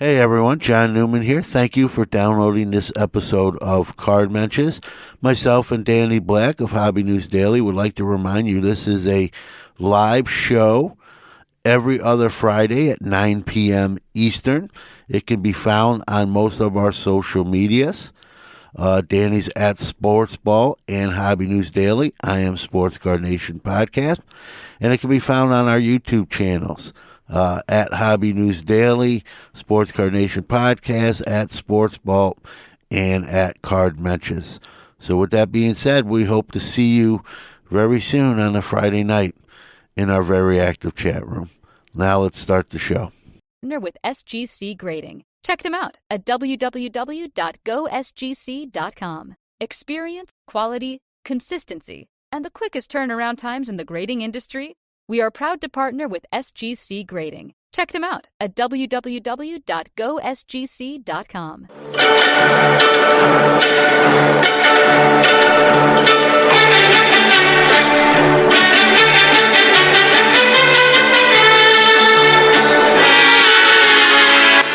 Hey everyone, John Newman here. Thank you for downloading this episode of Card Mensches. Myself and Danny Black of Hobby News Daily would like to remind you this is a live show every other Friday at 9 p.m. Eastern. It can be found on most of our social medias. Danny's at sportsbalt and Hobby News Daily. I am Sports Card Nation Podcast. And it can be found on our YouTube channels. At Hobby News Daily, Sports Card Nation Podcast, at Sportsbalt, and at Card Mensches. So with that being said, we hope to see you very soon on a Friday night in our very active chat room. Now let's start the show. With SGC Grading. Check them out at www.gosgc.com. Experience, quality, consistency, and the quickest turnaround times in the grading industry. We are proud to partner with SGC Grading. Check them out at www.gosgc.com.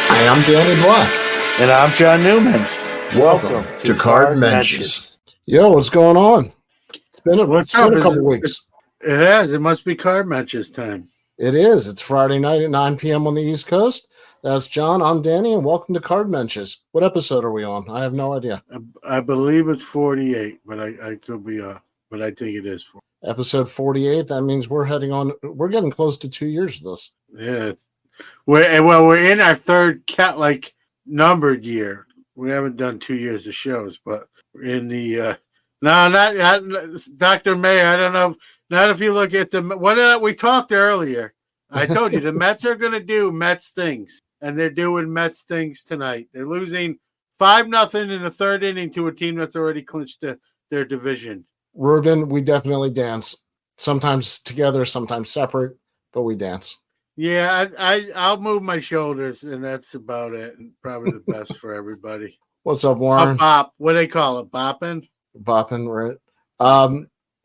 Hi, I'm Danny Black. And I'm John Newman. Welcome to Card Mensches. Yo, what's going on? It's been a couple weeks. It has. It must be Card Mensches time. It is. It's Friday night at 9 p.m. on the East Coast. That's John. I'm Danny, and welcome to Card Mensches. What episode are we on? I have no idea. I believe it's 48, but I could be off. But I think it is 40. Episode 48. That means we're getting close to 2 years of this. Yeah. We're in our third numbered year. We haven't done 2 years of shows, but we're in the not Dr. Mayer. I don't know. Not if you look at we talked earlier. I told you the Mets are going to do Mets things, and they're doing Mets things tonight. They're losing 5-0 in the third inning to a team that's already clinched their division. Ruben, we definitely dance. Sometimes together, sometimes separate, but we dance. Yeah, I'll move my shoulders, and that's about it. And probably the best for everybody. What's up, Warren? A bop. What do they call it? Bopping? Bopping, right.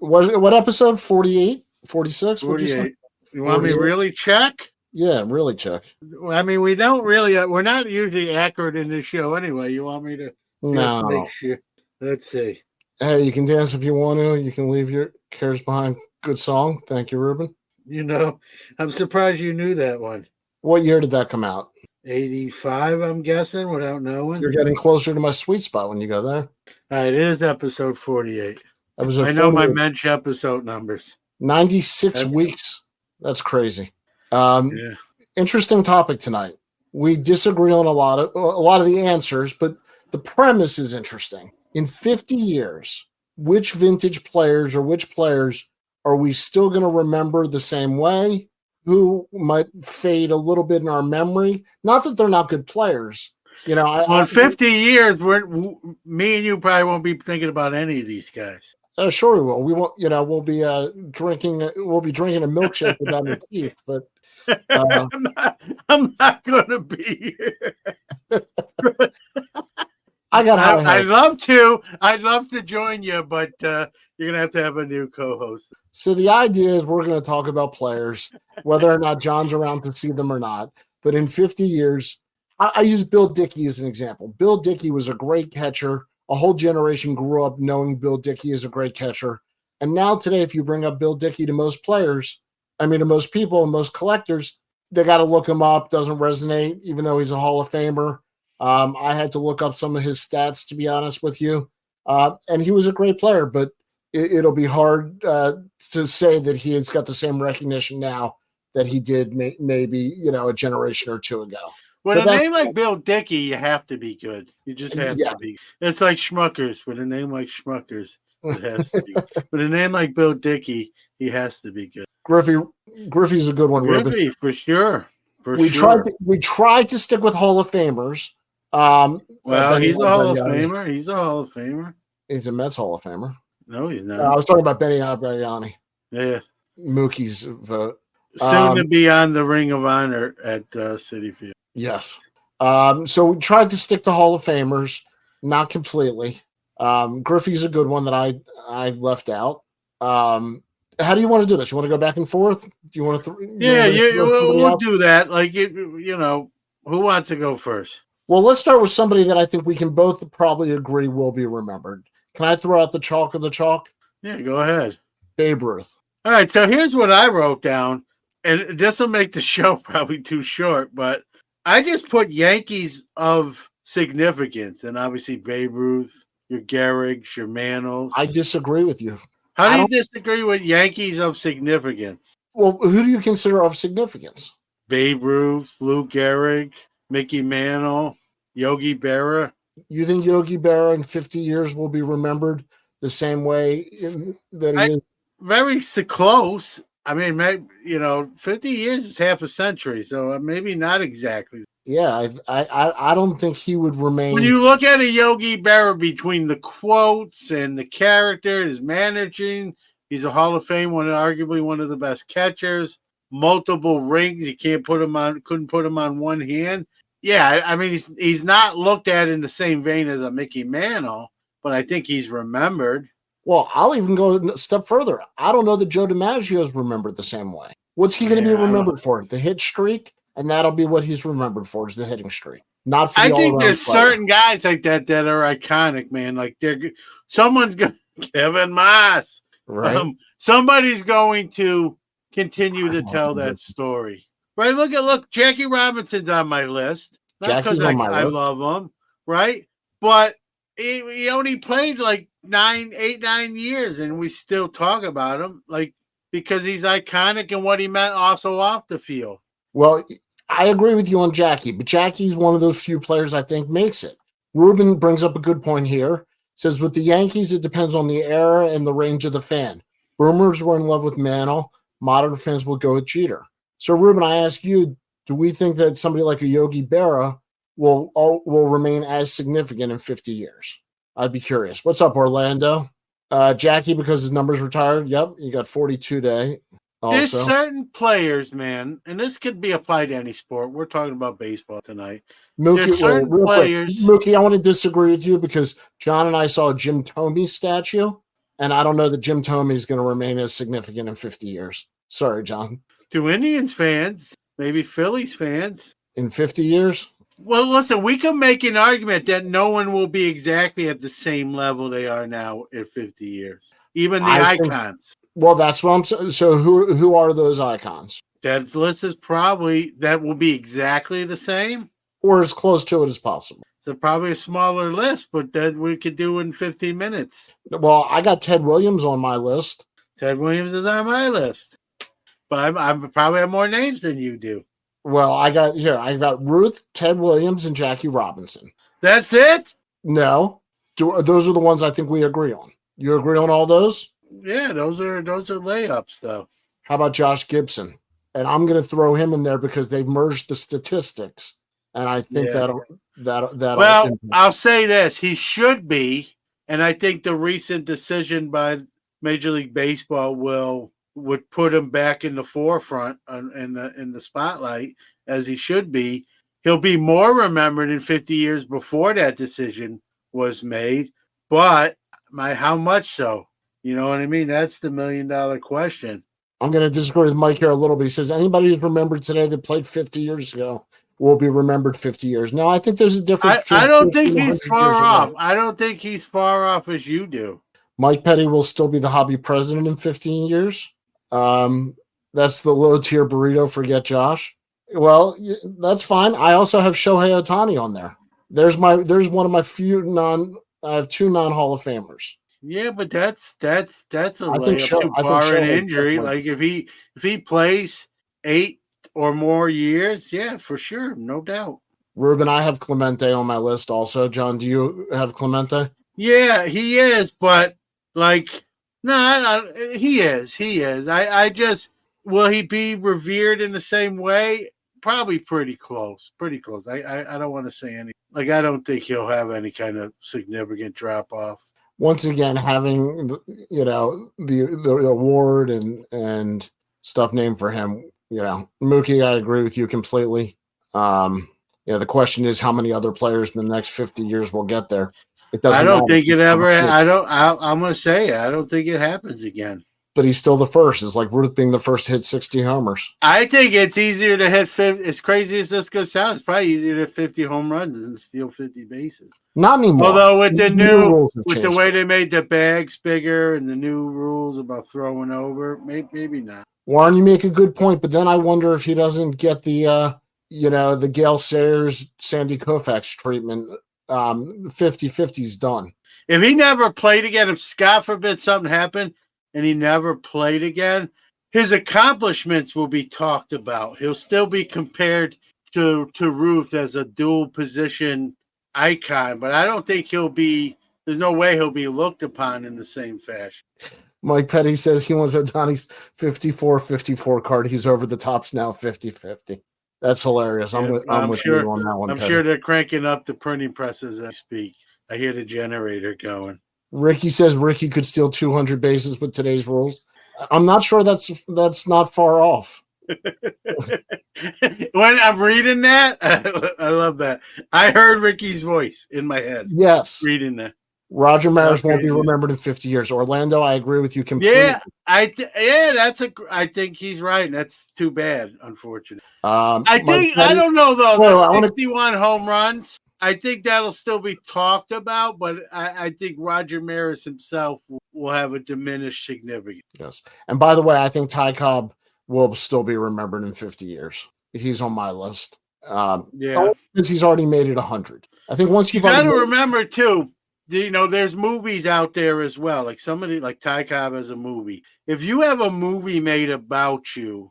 What episode? 48? 46? 48. You want me to really check? Yeah, really check. I mean, we don't really, we're not usually accurate in this show anyway. You want me to just make sure? Let's see. Hey, you can dance if you want to. You can leave your cares behind. Good song. Thank you, Ruben. You know, I'm surprised you knew that one. What year did that come out? 85, I'm guessing, without knowing. You're getting closer to my sweet spot when you go there. All right, it is episode 48. I know 48. my Mensch episode numbers. 96 weeks. That's crazy. Yeah. Interesting topic tonight. We disagree on a lot of the answers, but the premise is interesting. In 50 years, which vintage players or which players are we still going to remember the same way? Who might fade a little bit in our memory? Not that they're not good players. You know, in 50 years, me and you probably won't be thinking about any of these guys. Sure we will. We won't. You know, we'll be drinking. We'll be drinking a milkshake without any teeth. But I'm not going to be here. I'd love to. I'd love to join you, but you're going to have a new co-host. So the idea is we're going to talk about players, whether or not John's around to see them or not. But in 50 years, I use Bill Dickey as an example. Bill Dickey was a great catcher. A whole generation grew up knowing Bill Dickey is a great catcher. And now today, if you bring up Bill Dickey to most players, to most people and most collectors, they got to look him up. Doesn't resonate, even though he's a Hall of Famer. I had to look up some of his stats, to be honest with you. And he was a great player, but it'll be hard to say that he has got the same recognition now that he did maybe, a generation or two ago. With a name like Bill Dickey, you have to be good. You just have to be. It's like Schmuckers. With a name like Schmuckers, it has to be. With a name like Bill Dickey, he has to be good. Griffey's a good one, Griffey, Ruben. for sure. We tried to stick with Hall of Famers. He's a Hall of Famer. He's a Hall of Famer. He's a Mets Hall of Famer. No, he's not. I was talking about Benny Agbayani. Yeah. Mookie's vote. Soon to be on the Ring of Honor at Citi Field. Yes. So we tried to stick to Hall of Famers, not completely. Griffey's a good one that I left out. How do you want to do this? You want to go back and forth? Do you want to? We'll do that. Who wants to go first? Well, let's start with somebody that I think we can both probably agree will be remembered. Can I throw out the chalk of the chalk? Yeah, go ahead. Babe Ruth. All right, so here's what I wrote down, and this will make the show probably too short, but I just put Yankees of significance, and obviously Babe Ruth, your Gehrig's, your Mantles. I disagree with you. How do you disagree with Yankees of significance? Well, who do you consider of significance? Babe Ruth, Lou Gehrig, Mickey Mantle, Yogi Berra. You think Yogi Berra in 50 years will be remembered the same way that he is? Very close. I mean, maybe, 50 years is half a century, so maybe not exactly. Yeah, I don't think he would remain. When you look at a Yogi Berra between the quotes and the character, his managing, he's a Hall of Fame arguably one of the best catchers. Multiple rings, you couldn't put him on one hand. Yeah, I mean, he's not looked at in the same vein as a Mickey Mantle, but I think he's remembered. Well, I'll even go a step further. I don't know that Joe DiMaggio is remembered the same way. What's he going to be remembered for? The hit streak, and that'll be what he's remembered for, is the hitting streak. Not for the I think there's player. Certain guys like that are iconic, man. Like someone's going to Kevin Moss. Right. Somebody's going to continue to tell that story. Right? Look, Jackie Robinson's on my list. Not because I love him, right? But he only played like 9 years, and we still talk about him, like, because he's iconic and what he meant also off the field. Well, I agree with you on Jackie, but Jackie's one of those few players I think makes it. Ruben brings up a good point here. Says with the Yankees, it depends on the era and the range of the fan. Boomers were in love with Mantle. Modern fans will go with Jeter. So, Ruben, I ask you, do we think that somebody like a Yogi Berra will remain as significant in 50 years? I'd be curious. What's up, Orlando? Jackie, because his number's retired. Yep, you got 42 day. Also. There's certain players, man, and this could be applied to any sport. We're talking about baseball tonight. Mookie, Mookie, I want to disagree with you because John and I saw a Jim Thome statue, and I don't know that Jim Thome is going to remain as significant in 50 years. Sorry, John. To Indians fans, maybe Phillies fans. In 50 years? Well, listen, we can make an argument that no one will be exactly at the same level they are now in 50 years. Even the icons. Well, that's what I'm saying. So who are those icons? That list is probably, that will be exactly the same. Or as close to it as possible. It's probably a smaller list, but that we could do in 15 minutes. Well, I got Ted Williams on my list. Ted Williams is on my list. But I probably have more names than you do. Well, I got Ruth, Ted Williams, and Jackie Robinson. That's it? No. Those are the ones I think we agree on. You agree on all those? Yeah, those are layups, though. How about Josh Gibson? And I'm going to throw him in there because they've merged the statistics. And I think that'll. Well, I'll say this: he should be, and I think the recent decision by Major League Baseball would put him back in the forefront in the spotlight as he should be. He'll be more remembered in 50 years before that decision was made, but how much so? You know what I mean? That's the $1 million question. I'm going to disagree with Mike here a little bit. He says anybody who's remembered today that played 50 years ago will be remembered 50 years. Now, I think there's a difference. I don't think he's far off. I don't think he's far off as you do. Mike Petty will still be the hobby president in 15 years. That's the low tier burrito. Forget Josh. Well, that's fine. I also have Shohei Ohtani on there. There's one of my few I have two non-Hall of Famers. Yeah, but that's a layup barring injury. Like if he plays 8 or more years, yeah, for sure, no doubt. Ruben, I have Clemente on my list also. John, do you have Clemente? Yeah, he is, but like, no, he is. I just, will he be revered in the same way? Probably pretty close. I don't want to say any. Like, I don't think he'll have any kind of significant drop off. Once again, having the award and stuff named for him, Mookie, I agree with you completely. The question is how many other players in the next 50 years will get there. It doesn't. I don't think it ever. I'm going to say it. I don't think it happens again. but he's still the first. It's like Ruth being the first to hit 60 homers. I think it's easier to hit 50. As crazy as this goes sound, it's probably easier to hit 50 home runs than steal 50 bases. Not anymore. Although with the new rules with the way they made the bags bigger and the new rules about throwing over, maybe not. Warren, you make a good point, but then I wonder if he doesn't get the the Gale Sayers, Sandy Koufax treatment. 50-50's done. If he never played again, if God forbid something happened and he never played again, his accomplishments will be talked about. He'll still be compared to Ruth as a dual position icon, but I don't think there's no way he'll be looked upon in the same fashion. Mike Petty says he wants Ohtani's 54-54 card. He's over the tops now, 50-50. That's hilarious. I'm with sure, you on that one. I'm sure they're cranking up the printing presses as I speak. I hear the generator going. Ricky says Ricky could steal 200 bases with today's rules. I'm not sure that's not far off. When I'm reading that, I love that. I heard Ricky's voice in my head. Yes. Reading that. Roger Maris won't be remembered in 50 years. Orlando, I agree with you completely. Yeah, I think he's right. And that's too bad, unfortunately. I don't know though. The 61 home runs. I think that'll still be talked about, but I think Roger Maris himself will have a diminished significance. Yes, and by the way, I think Ty Cobb will still be remembered in 50 years. He's on my list. Because he's already made it 100. I think once you got to remember too. There's movies out there as well. Like somebody like Ty Cobb has a movie. If you have a movie made about you,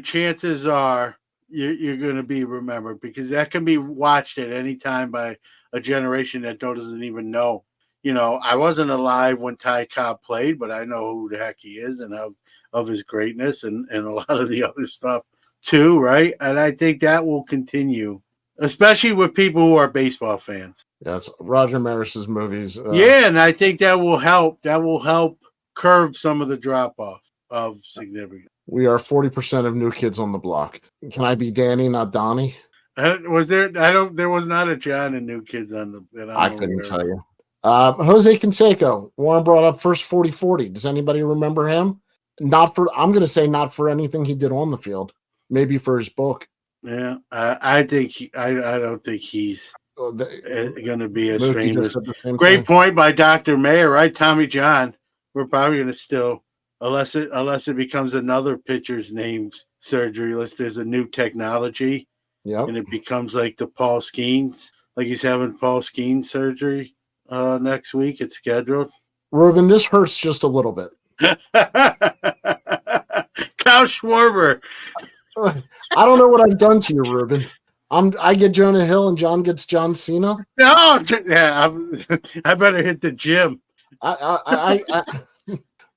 chances are you're going to be remembered because that can be watched at any time by a generation that doesn't even know. I wasn't alive when Ty Cobb played, but I know who the heck he is and of his greatness and a lot of the other stuff too, right? And I think that will continue, especially with people who are baseball fans. Yes, Roger Maris's movies. And I think that will help. That will help curb some of the drop-off of significance. We are 40% of new kids on the block. Can I be Danny, not Donnie? There was not a John in New Kids on the. I couldn't tell you. Jose Canseco. Warren brought up first 40-40. Does anybody remember him? I'm going to say not for anything he did on the field. Maybe for his book. Yeah, I don't think he's going to be as famous. Great point by Dr. Mayer, right? Tommy John. We're probably going to still, unless it becomes another pitcher's name surgery list. There's a new technology, and it becomes like the Paul Skeens. Like he's having Paul Skeens surgery next week. It's scheduled. Ruben, this hurts just a little bit. Kyle Schwarber. I don't know what I've done to you, Ruben. I get Jonah Hill and John gets John Cena. No, yeah, I better hit the gym.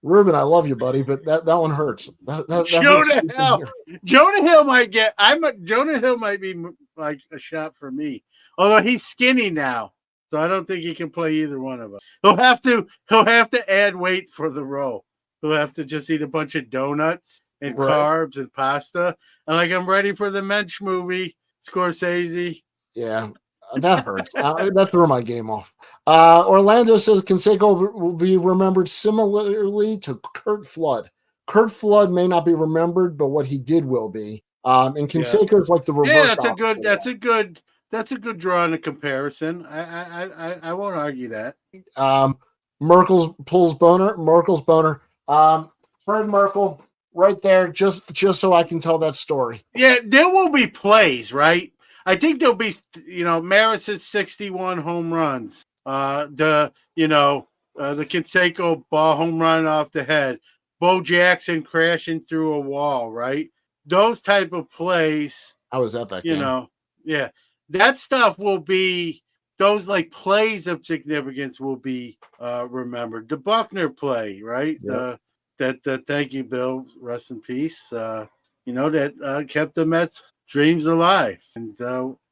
Ruben, I love you, buddy, but that one hurts. That Jonah Hill might get. Jonah Hill might be like a shot for me. Although he's skinny now, so I don't think he can play either one of us. He'll have to add weight for the role. He'll have to just eat a bunch of donuts and carbs and pasta. And I'm ready for the Mensch movie, Scorsese. Yeah, that hurts. That threw my game off. Orlando says Canseco will be remembered similarly to Curt Flood. Curt Flood may not be remembered, but what he did will be. And Canseco is like the reverse. Yeah, that's a good draw in a comparison. I won't argue that. Merkel's boner. Fred Merkel. Right there, just so I can tell that story. Yeah, there will be plays, right? I think there'll be, Maris's 61 home runs. The Canseco ball home run off the head. Bo Jackson crashing through a wall, right? Those type of plays. I was at that game. Yeah, that stuff will be. Those plays of significance will be remembered. The Buckner play, right? Yep. That thank you, Bill. Rest in peace. That kept the Mets' dreams alive, and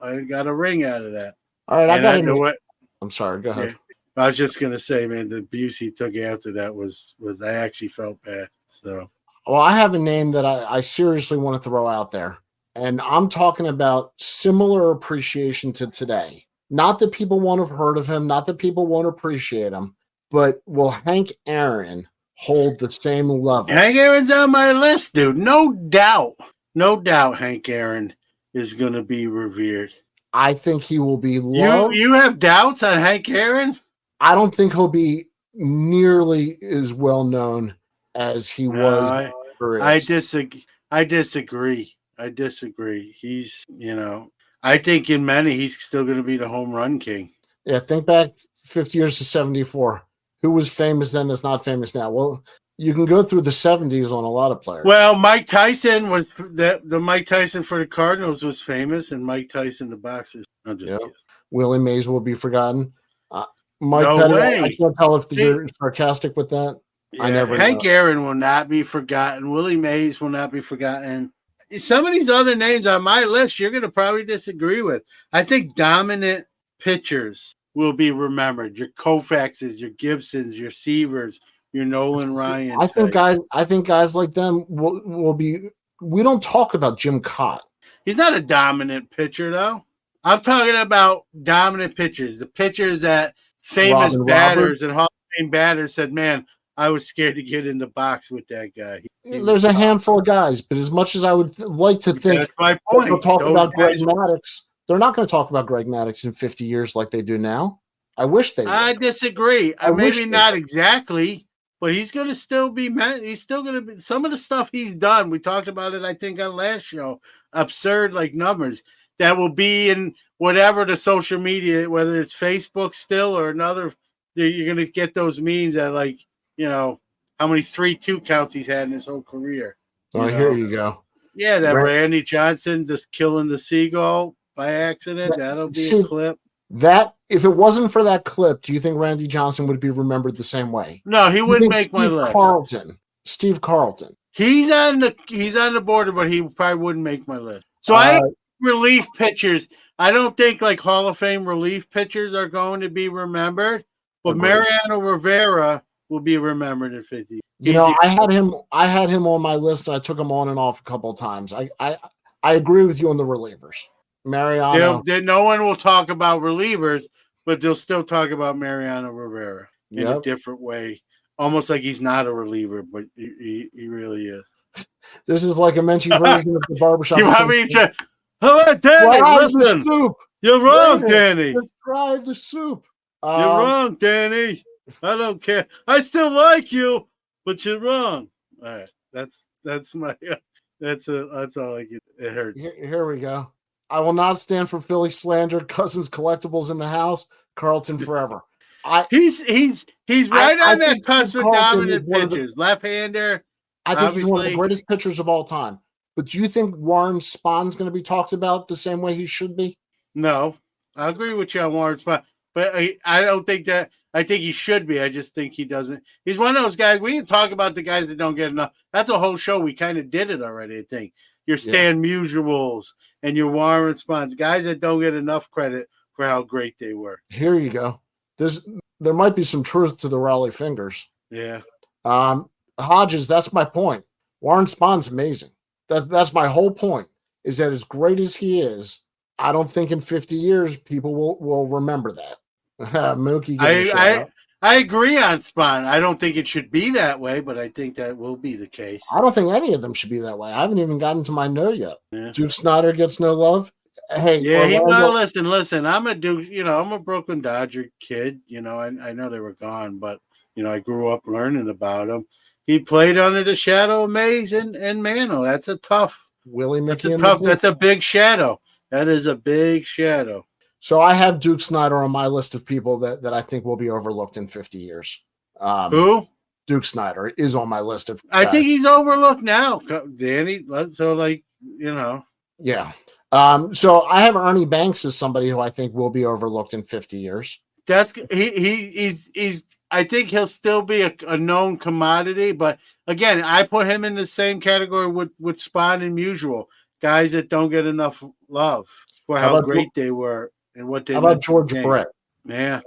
I got a ring out of that. All right, I got to know what. I'm sorry. Go ahead. I was just gonna say, man, the abuse he took after that was I actually felt bad. So, well, I have a name that I seriously want to throw out there, and I'm talking about similar appreciation to today. Not that people won't have heard of him, not that people won't appreciate him, but will Hank Aaron hold the same level. Hank Aaron's on my list, dude. No doubt. No doubt Hank Aaron is going to be revered. I think he will be loved. You have doubts on Hank Aaron? I don't think he'll be nearly as well known as he was. I disagree. I disagree. He's, I think in many, he's still going to be the home run king. Yeah, think back 50 years to 74. Who was famous then that's not famous now? Well, you can go through the 70s on a lot of players. Well, Mike Tyson was the Mike Tyson for the Cardinals was famous, and Mike Tyson the boxers. I'm just kidding. Willie Mays will be forgotten. Mike No Pettit, way. I can't tell if you're sarcastic with that. Yeah, I never Hank know. Aaron will not be forgotten. Willie Mays will not be forgotten. Some of these other names on my list, you're going to probably disagree with. I think dominant pitchers will be remembered. Your Koufaxes, your Gibsons, your Seavers, your Nolan Ryan. I think guys like them will be. We don't talk about Jim Cott. He's not a dominant pitcher, though. I'm talking about dominant pitchers, the pitchers that famous Robin batters and Hall of Fame batters said, "Man, I was scared to get in the box with that guy." There's a handful of guys, but as much as I would like to think, that's my point. they'll talk Those about Greg guys- Maddux. They're not going to talk about Greg Maddux in 50 years like they do now. I wish they would. I disagree. I wish Maybe they not would. exactly, but he's going to still be. He's still going to be. Some of the stuff he's done, we talked about it, I think, on last show. Absurd, like numbers that will be in whatever the social media, whether it's Facebook still or another. You're going to get those memes that, like, how many 3-2 counts he's had in his whole career. Here you go. Yeah, that Right. Randy Johnson just killing the seagull by accident. That'll be a clip. That if it wasn't for that clip, do you think Randy Johnson would be remembered the same way? No, he You wouldn't think make my list. Steve Carlton. He's on the border, but he probably wouldn't make my list. So I don't relief pitchers. I don't think like Hall of Fame relief pitchers are going to be remembered, but Agreed. Mariano Rivera will be remembered in 50. I had him on my list, and I took him on and off a couple of times. I agree with you on the relievers. Mariano. No one will talk about relievers, but they'll still talk about Mariano Rivera in a different way. Almost like he's not a reliever, but he really is. This is like a Mensches version of the barbershop. You want me to? Hello, Danny. Listen, soup. You're wrong, Danny. Try the soup. You're wrong, Danny. I don't care. I still like you, but you're wrong. All right, that's my that's all I get. It hurts. Here we go. I will not stand for Philly slander. Cousins collectibles in the house. Carlton forever. He's right on that cusp of Carlton dominant pitchers. Left-hander. I think obviously. he's one of the greatest pitchers of all time. But do you think Warren Spahn's going to be talked about the same way he should be? No, I agree with you on Warren Spahn, but I don't think that. I think he should be. I just think he doesn't. He's one of those guys. We can talk about the guys that don't get enough. That's a whole show. We kind of did it already, I think. Your Stan Musials and your Warren Spahns, guys that don't get enough credit for how great they were. Here you go. There might be some truth to the Raleigh fingers. Yeah. Hodges, that's my point. Warren Spahn's amazing. That's my whole point, is that as great as he is, I don't think in 50 years people will remember that. Mookie, I agree on Spahn. I don't think it should be that way, but I think that will be the case. I don't think any of them should be that way. I haven't even gotten to my no yet. Yeah. Duke Snyder gets no love. Hey, yeah, listen. I'm a Duke. I'm a Brooklyn Dodger kid. I know they were gone, but I grew up learning about him. He played under the shadow of Mays and Mantle. That's a tough. Willie Mickey. That's a big shadow. That is a big shadow. So I have Duke Snyder on my list of people that I think will be overlooked in 50 years. Who? Duke Snyder is on my list of. I think he's overlooked now, Danny. So Yeah. So I have Ernie Banks as somebody who I think will be overlooked in 50 years. That's he's. I think he'll still be a known commodity, but again, I put him in the same category with Spahn and Musial, guys that don't get enough love for how great they were and what they. How about George Brett? Yeah,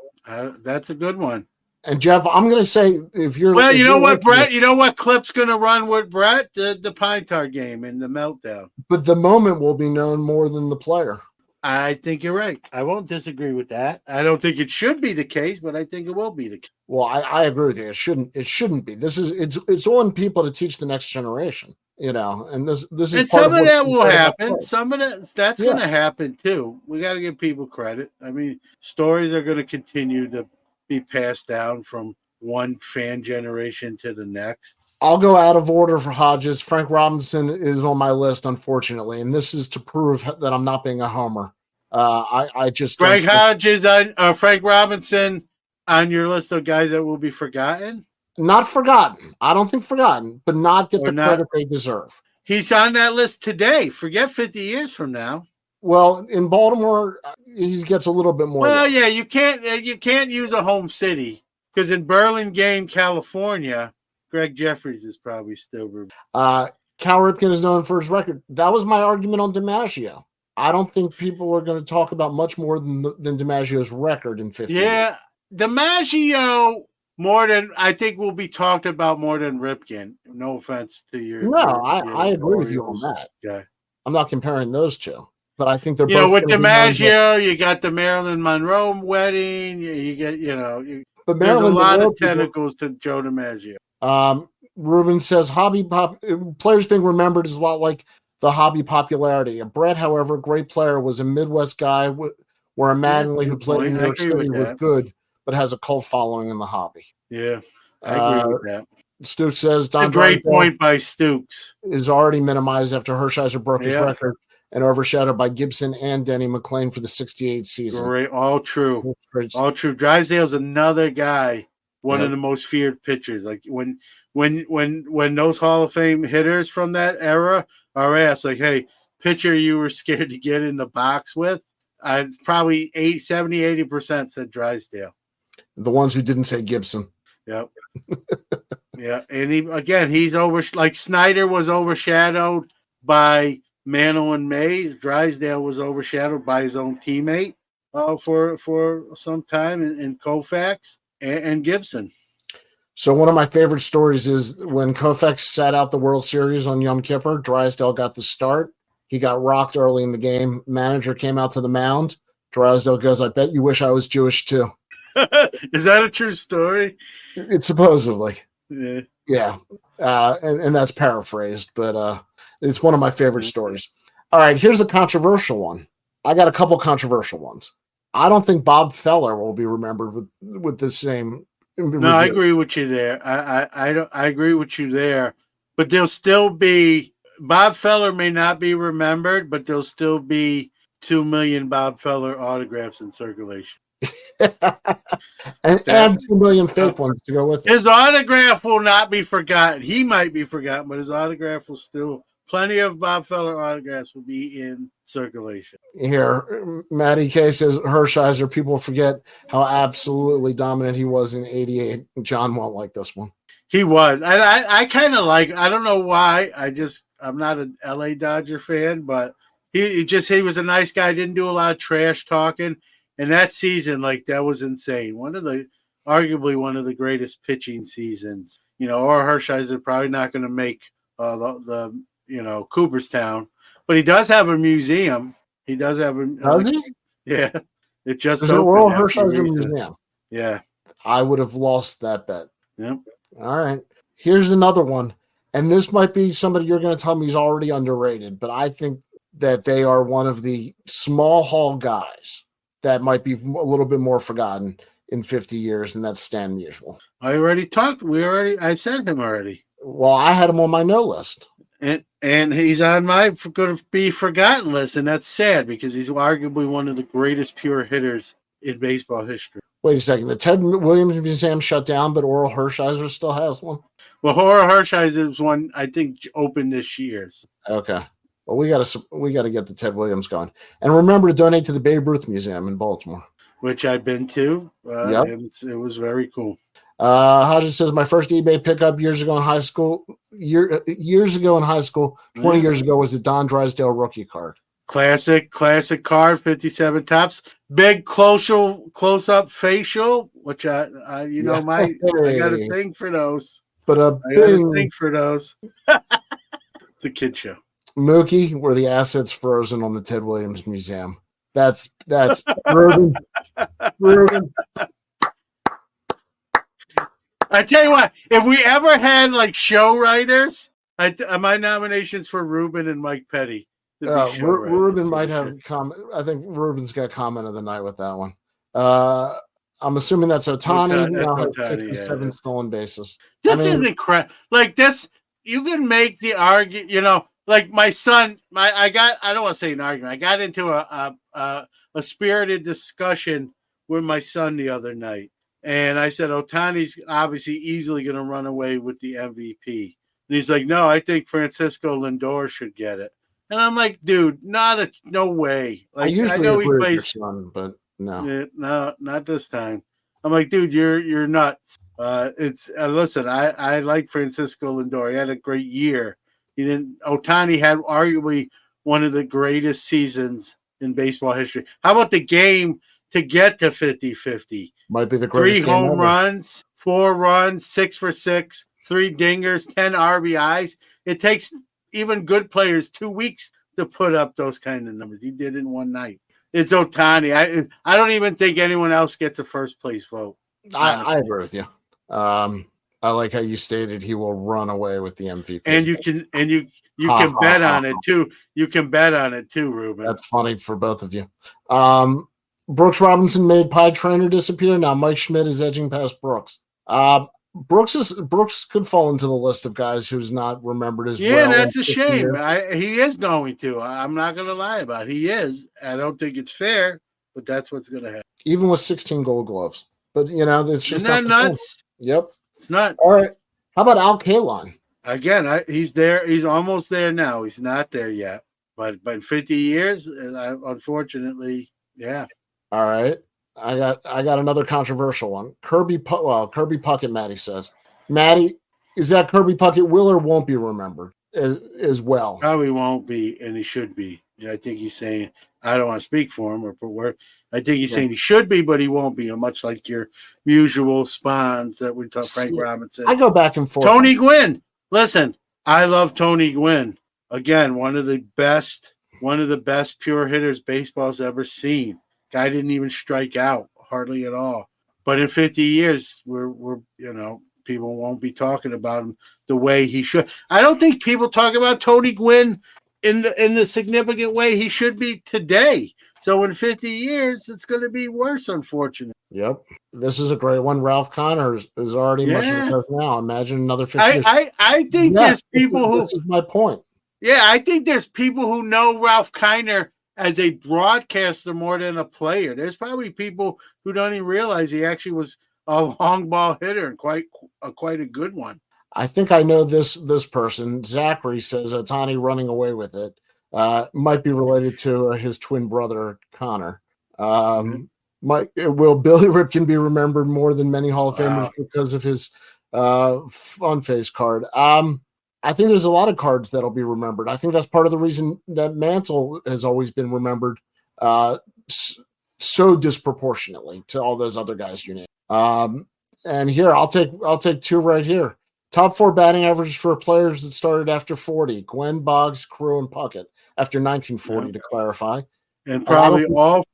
that's a good one. And Jeff, I'm going to say if you're you know what, Brett? You know what clip's going to run with Brett? The Pine Tar game and the meltdown. But the moment will be known more than the player. I think you're right. I won't disagree with that. I don't think it should be the case, but I think it will be the case. Well, I agree with you. It shouldn't be. It's on people to teach the next generation, and this is And part some of of what's that will great about happen. play. Some of that's Yeah. going to happen too. We got to give people credit. I mean, stories are going to continue to be passed down from one fan generation to the next. I'll go out of order for Hodges. Frank Robinson is on my list, unfortunately, and this is to prove that I'm not being a homer. I just Frank Hodges on Frank Robinson on your list of guys that will be forgotten. Not forgotten. I don't think forgotten, but not get the credit they deserve. He's on that list today. Forget 50 years from now. Well, in Baltimore, he gets a little bit more. Well, yeah, you can't use a home city because in Burlingame, California, Greg Jeffries is probably still. Cal Ripken is known for his record. That was my argument on DiMaggio. I don't think people are going to talk about much more than DiMaggio's record in 50 years. Yeah, DiMaggio more than I think will be talked about more than Ripken. No offense to your. No, I agree with you on that. Okay. I'm not comparing those two, but I think they're both. With DiMaggio, you got the Marilyn Monroe wedding. You get but there's a lot Monroe of tentacles to Joe DiMaggio. Ruben says players being remembered is a lot like the hobby popularity. Brett, however, great player, was a Midwest guy where a Mattingly who played in New York City was good, but has a cult following in the hobby. Yeah, I agree with that. Stooks says Don great point by Stooks is already minimized after Hershiser broke his record and overshadowed by Gibson and Denny McLain for the 68 season. Great, all true. All true. Drysdale's another guy, one of the most feared pitchers. Like when those Hall of Fame hitters from that era are asked, like, hey, pitcher you were scared to get in the box with, probably 80% said Drysdale. The ones who didn't say Gibson. Yep. Yeah, and he's like Snyder was overshadowed by Mantle and Mays. Drysdale was overshadowed by his own teammate for some time in Koufax and Gibson. So one of my favorite stories is when Koufax sat out the World Series on Yom Kippur, Drysdale got the start. He got rocked early in the game. Manager came out to the mound. Drysdale goes, "I bet you wish I was Jewish too." Is that a true story? It's supposedly. Yeah. And that's paraphrased, but it's one of my favorite stories. All right, here's a controversial one. I got a couple controversial ones. I don't think Bob Feller will be remembered with the same. No, I agree with you there. I agree with you there, but there'll still be Bob Feller may not be remembered, but there'll still be 2 million Bob Feller autographs in circulation. and 2 million fake ones to go with it. His autograph will not be forgotten. He might be forgotten, but his autograph will still. Plenty of Bob Feller autographs will be in circulation. Here, Matty K says Hershiser. People forget how absolutely dominant he was in '88. John won't like this one. He was. I kind of like. I don't know why. I'm not an LA Dodger fan, but he was a nice guy. Didn't do a lot of trash talking. And that season, that was insane. Arguably one of the greatest pitching seasons. Or Hershiser probably not going to make the Cooperstown, but he does have a museum. He does have a. Does he? Yeah, it just opened. There's a World Hershiser Museum. Yeah, I would have lost that bet. Yep. All right. Here's another one, and this might be somebody you're going to tell me is already underrated, but I think that they are one of the small hall guys that might be a little bit more forgotten in 50 years, and that's Stan Musial. I said him already. Well, I had him on my no list. And he's on my going to be forgotten list, and that's sad because he's arguably one of the greatest pure hitters in baseball history. Wait a second. The Ted Williams Museum shut down, but Oral Hershiser still has one? Well, Oral Hershiser's one, I think, opened this year. Okay. Well, we got to get the Ted Williams going. And remember to donate to the Babe Ruth Museum in Baltimore. Which I've been to. Yep. It was very cool. Hodges says, my first eBay pickup years ago in high school, 20 years ago, was the Don Drysdale rookie card. Classic card, 57 tops. Big close-up facial, which I got a thing for those. But I got a thing for those. It's a kid show. Mookie, were the assets frozen on the Ted Williams Museum? That's Ruben. Ruben. I tell you what, if we ever had like show writers, my nominations for Ruben and Mike Petty. Ruben might have comment. I think Ruben's got comment of the night with that one. I'm assuming that's Ohtani. Now has 57 stolen bases. This is incredible. Like this, you can make the argument. You know, like my son. I don't want to say an argument. I got into a spirited discussion with my son the other night. And I said, Ohtani's obviously easily going to run away with the MVP. And he's like, no, I think Francisco Lindor should get it. And I'm like, dude, no way. Like, I know he plays, son, but no, not this time. I'm like, dude, you're nuts. Listen, I like Francisco Lindor. He had a great year. Ohtani had arguably one of the greatest seasons in baseball history. How about the game to get to 50-50? Might be the greatest 3 home runs, 4 runs, 6 for 6, 3 dingers, 10 RBIs. It takes even good players 2 weeks to put up those kind of numbers. He did it in one night. It's Ohtani. I don't even think anyone else gets a first place vote. I agree with you. I like how you stated he will run away with the MVP. And you can bet on it too. You can bet on it too, Ruben. That's funny for both of you. Brooks Robinson made Pie Trainer disappear. Now Mike Schmidt is edging past Brooks. Brooks could fall into the list of guys who's not remembered as well. Yeah, that's a shame. He is going to. I'm not going to lie about it. He is. I don't think it's fair, but that's what's going to happen. Even with 16 Gold Gloves. But, it's just not nuts. Yep. It's nuts. All right. How about Al Kaline? Again, he's there. He's almost there now. He's not there yet. But in 50 years, unfortunately, yeah. All right. I got another controversial one. Kirby Puckett, Maddie says. Maddie, is that Kirby Puckett will or won't be remembered as well? Probably won't be, and he should be. Yeah, I think he's saying, I don't want to speak for him or for where. I think he's saying he should be, but he won't be. Much like your usual spawns that we talk, Frank Robinson. I go back and forth. Tony Gwynn. Listen, I love Tony Gwynn. Again, one of the best pure hitters baseball's ever seen. Guy didn't even strike out hardly at all. But in 50 years, we're people won't be talking about him the way he should. I don't think people talk about Tony Gwynn in the significant way he should be today. So in 50 years, it's going to be worse, unfortunately. Yep. This is a great one. Ralph Connor is already much of now. Imagine another 50 years. I think there's people who... This is my point. Yeah, I think there's people who know Ralph Kiner as a broadcaster more than a player. There's probably people who don't even realize he actually was a long ball hitter and quite a good one. I think I know this person. Zachary says Ohtani running away with it might be related to his twin brother Connor. Will Billy Ripken be remembered more than many Hall of Famers because of his fun face card? I think there's a lot of cards that'll be remembered. I think that's part of the reason that Mantle has always been remembered so disproportionately to all those other guys you named. And here I'll take 2 right here. Top 4 batting averages for players that started after 40: Gwen, Boggs, Crew, and Puckett after 1940 to clarify. And probably all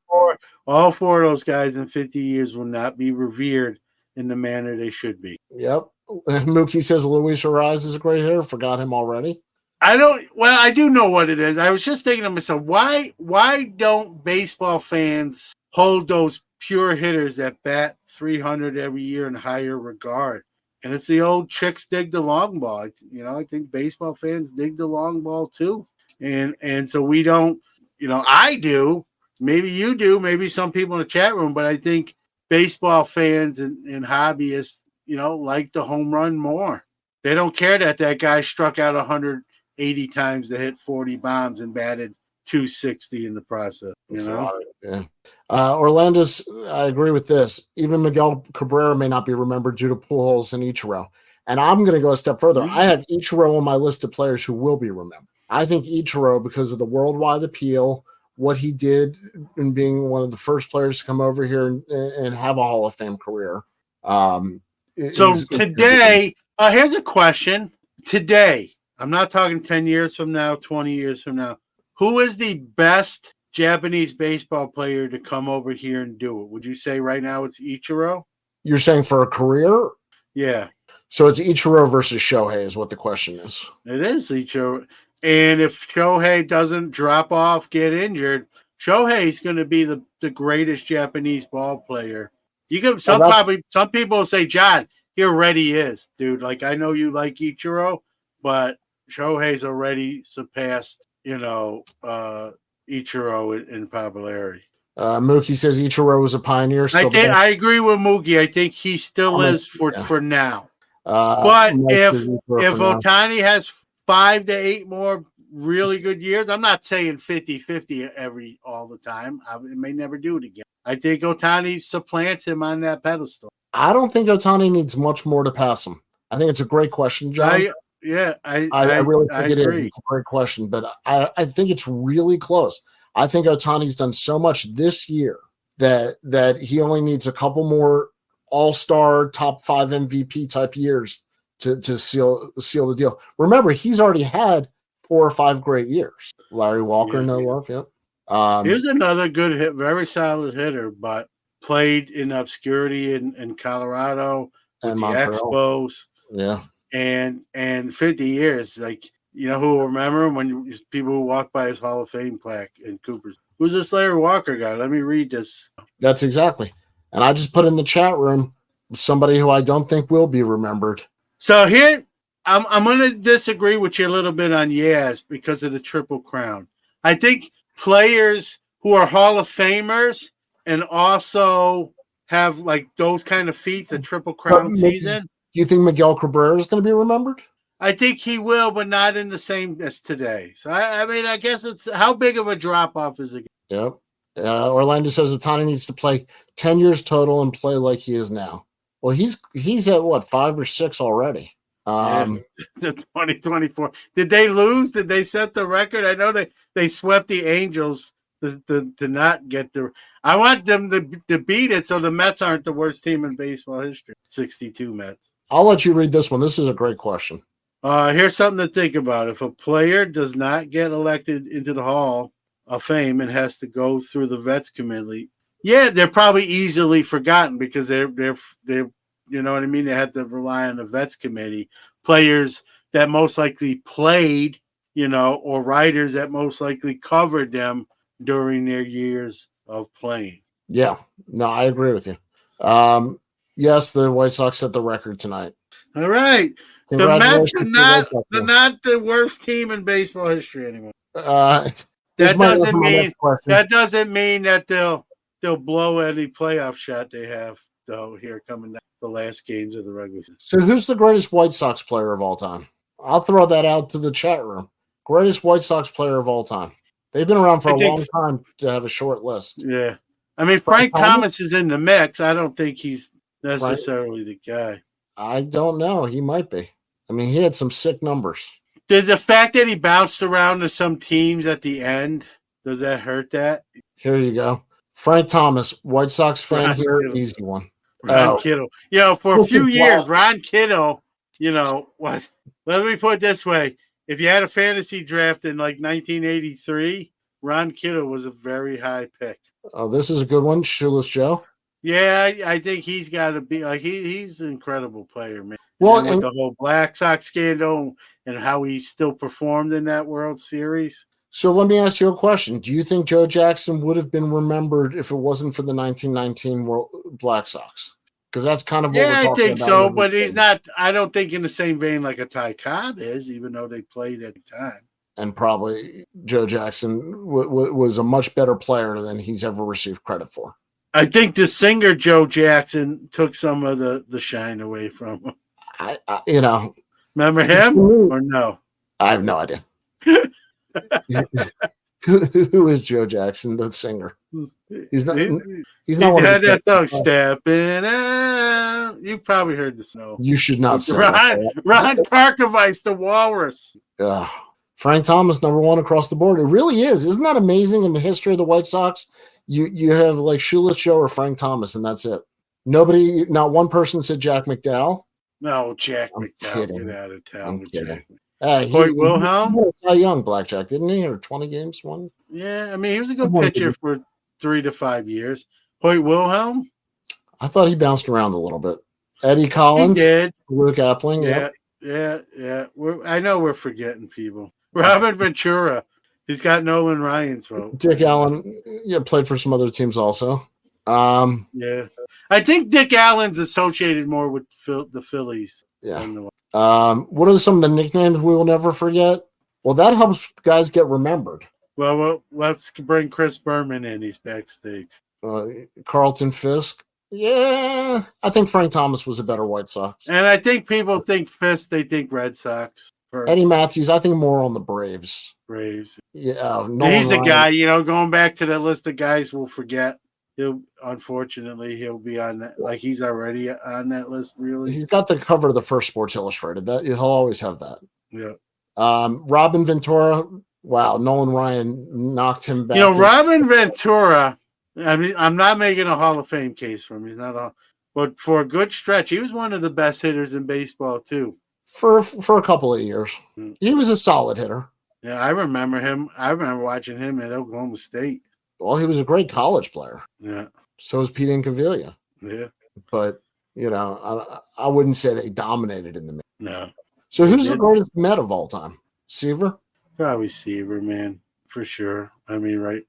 four of those guys in 50 years will not be revered in the manner they should be. Yep. Mookie says Luis Ariz is a great hitter. Forgot him already. I do know what it is. I was just thinking to myself, why don't baseball fans hold those pure hitters that bat 300 every year in higher regard? And it's the old chicks dig the long ball. I think baseball fans dig the long ball too. And so we don't, I do, maybe you do, maybe some people in the chat room, but I think baseball fans and hobbyists, like the home run more. They don't care that guy struck out 180 times to hit 40 bombs and batted 260 in the process. Yeah. Orlando's, I agree with this. Even Miguel Cabrera may not be remembered due to Pujols and Ichiro. And I'm going to go a step further. I have Ichiro on my list of players who will be remembered. I think Ichiro, because of the worldwide appeal, what he did in being one of the first players to come over here and have a Hall of Fame career. So today, here's a question. Today, I'm not talking 10 years from now, 20 years from now. Who is the best Japanese baseball player to come over here and do it? Would you say right now it's Ichiro? You're saying for a career? Yeah, So it's Ichiro versus Shohei is what the question is. it is Ichiro. And if Shohei doesn't drop off, get injured, Shohei's going to be the greatest Japanese ball player. You can some people will say, John, he already is, dude. Like, I know you like Ichiro, but Shohei's already surpassed, Ichiro in popularity. Mookie says Ichiro was a pioneer. I agree with Mookie. I think he still is for now. But if Ohtani has 5 to 8 more really good years, I'm not saying 50-50 all the time. It may never do it again. I think Ohtani supplants him on that pedestal. I don't think Ohtani needs much more to pass him. I think it's a great question, John. I really think it is. It's a great question, but I think it's really close. I think Ohtani's done so much this year that he only needs a couple more all-star top 5 MVP type years to seal the deal. Remember, he's already had 4 or 5 great years. Larry Walker, no love. Yep. Here's another good hit, very solid hitter, but played in obscurity in Colorado with and the Montreal. Expos. Yeah. And 50 years, like, who will remember him when people who walk by his Hall of Fame plaque in Cooper's. Who's this Larry Walker guy? Let me read this. That's exactly. And I just put in the chat room somebody who I don't think will be remembered. So here, I'm going to disagree with you a little bit on Yaz because of the Triple Crown. I think players who are Hall of Famers and also have like those kind of feats, a Triple Crown season. Do you think Miguel Cabrera is going to be remembered? I think he will, but not in the same as today. So, I guess it's how big of a drop-off is it? Yep. Orlando says Ohtani needs to play 10 years total and play like he is now. Well, he's at, what, 5 or 6 already? The 2024. Did they lose? Did they set the record? I know they swept the Angels to not get the – I want them to beat it so the Mets aren't the worst team in baseball history. 62 Mets. I'll let you read this one. This is a great question. Here's something to think about. If a player does not get elected into the Hall of Fame and has to go through the Vets Committee, they're probably easily forgotten because they're you know what I mean? They had to rely on the Vets Committee. Players that most likely played, or writers that most likely covered them during their years of playing. Yeah. No, I agree with you. Yes, the White Sox set the record tonight. All right. The Mets are not the worst team in baseball history anymore. That doesn't mean that they'll blow any playoff shot they have, though, here coming down the last games of the regular season. So who's the greatest White Sox player of all time? I'll throw that out to the chat room. Greatest White Sox player of all time. They've been around for a long time to have a short list. Yeah. I mean, Frank Thomas is in the mix. I don't think he's necessarily the guy. I don't know. He might be. I mean, he had some sick numbers. Did the fact that he bounced around to some teams at the end, does that hurt that? Here you go. Frank Thomas, White Sox fan here, easy one. Ron Kittle. For a few years, Ron Kittle, what? Let me put it this way. If you had a fantasy draft in like 1983, Ron Kittle was a very high pick. Oh, this is a good one. Shoeless Joe. Yeah, I think he's got to be like he's an incredible player, man. Well, and with the whole Black Sox scandal and how he still performed in that World Series. So let me ask you a question. Do you think Joe Jackson would have been remembered if it wasn't for the 1919 Black Sox? Because that's kind of what we're talking about. Yeah, I think so, but he's not. I don't think in the same vein like a Ty Cobb is, even though they played at the time. And probably Joe Jackson was a much better player than he's ever received credit for. I think the singer Joe Jackson took some of the shine away from him. Remember him or no? I have no idea. Who is Joe Jackson, the singer? He's not. He's not. He had that song "Stepping Out." You probably heard the snow. You should not say Ron Karkovice, the Walrus. Frank Thomas, #1 across the board. It really is. Isn't that amazing? In the history of the White Sox, you have like Shoeless Joe or Frank Thomas, and that's it. Not one person said Jack McDowell. No, Jack McDowell, get out of town with Jack. He Hoyt Wilhelm? won a Cy Young blackjack, didn't he? Or 20 games won? Yeah, I mean, he was a good pitcher for 3 to 5 years. Hoyt Wilhelm? I thought he bounced around a little bit. Eddie Collins? He did. Luke Appling? Yeah. I know we're forgetting people. Robin Ventura. He's got Nolan Ryan's vote. Dick Allen, played for some other teams also. Yeah. I think Dick Allen's associated more with the Phillies. Yeah. What are some of the nicknames we will never forget? Well, that helps guys get remembered. Well, let's bring Chris Berman in. He's backstage. Carlton Fisk. Yeah, I think Frank Thomas was a better White Sox. And I think people think Fisk, they think Red Sox. Eddie Matthews, I think more on the Braves. Yeah, he's a guy, going back to the list of guys we'll forget. He'll be on that. Like, he's already on that list, really. He's got the cover of the first Sports Illustrated. That he'll always have that. Yeah. Robin Ventura. Wow, Nolan Ryan knocked him back. Robin Ventura. I mean, I'm not making a Hall of Fame case for him. He's not all, but for a good stretch, he was one of the best hitters in baseball too. For a couple of years, he was a solid hitter. Yeah, I remember him. I remember watching him at Oklahoma State. Well, he was a great college player. Yeah. So was Pete Incaviglia. Yeah. But I wouldn't say they dominated in the Met. No. So who's the greatest Met of all time? Seaver? Probably Seaver, man, for sure. I mean, right,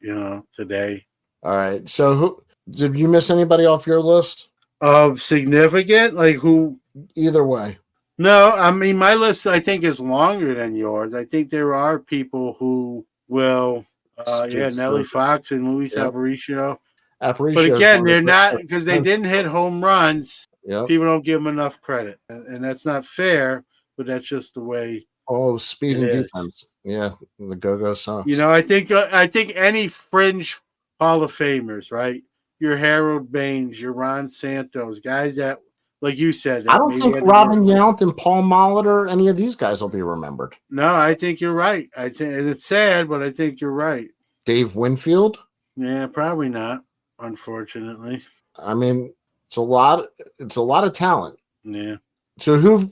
today. All right. So did you miss anybody off your list? Of significant? Like who? Either way. No, I mean, my list, I think, is longer than yours. I think there are people who will, Nellie Fox and Luis Aparicio. But again, they're not, because they didn't hit home runs. Yep. People don't give them enough credit. And that's not fair, but that's just the way. Oh, speed and defense. Yeah, the go-go Sox. I think any fringe Hall of Famers, right? Your Harold Baines, your Ron Santos, guys that, like you said. I don't think Robin Yount and Paul Molitor, any of these guys will be remembered. No, I think you're right. I think, and it's sad, but I think you're right. Dave Winfield? Yeah, probably not, unfortunately. I mean, it's a lot of talent. Yeah. So who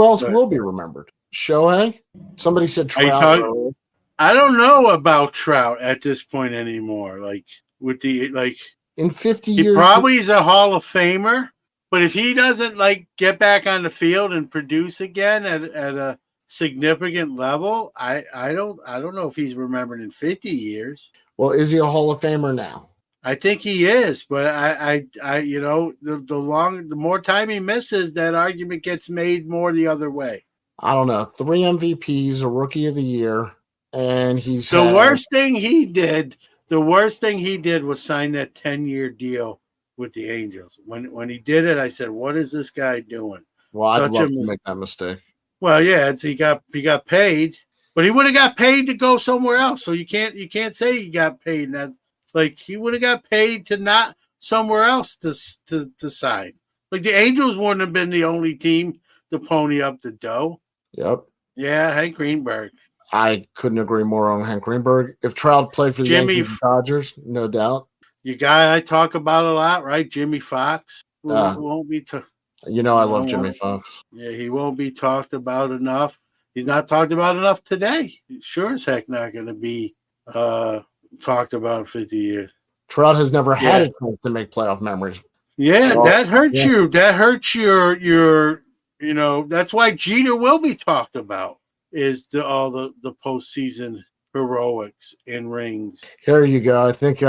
else will be remembered? Shohei? Somebody said Trout. I don't know about Trout at this point anymore. Like in 50 years, he probably is a Hall of Famer. But if he doesn't get back on the field and produce again at a significant level, I don't know if he's remembered in 50 years. Well, is he a Hall of Famer now? I think he is, but the more time he misses, that argument gets made more the other way. I don't know. 3 MVPs, a Rookie of the Year, and the worst thing he did was sign that 10-year deal with the Angels. When he did it, I said, "What is this guy doing?" Well, I'd love to make that mistake. Well, yeah, he got paid, but he would have got paid to go somewhere else. So you can't say he got paid. And that's like he would have got paid to not somewhere else to sign. Like the Angels wouldn't have been the only team to pony up the dough. Yep. Yeah, Hank Greenberg. I couldn't agree more on Hank Greenberg. If Trout played for the Yankees and Dodgers, no doubt. You guy I talk about a lot, right? Jimmy Fox won't be. I love Jimmy Fox. Yeah, he won't be talked about enough. He's not talked about enough today. Sure as heck not going to be talked about in 50 years. Trout has never had a chance to make playoff memories. Yeah, that hurts you. That hurts your. That's why Jeter will be talked about. Is all the postseason heroics and rings. Here you go. I think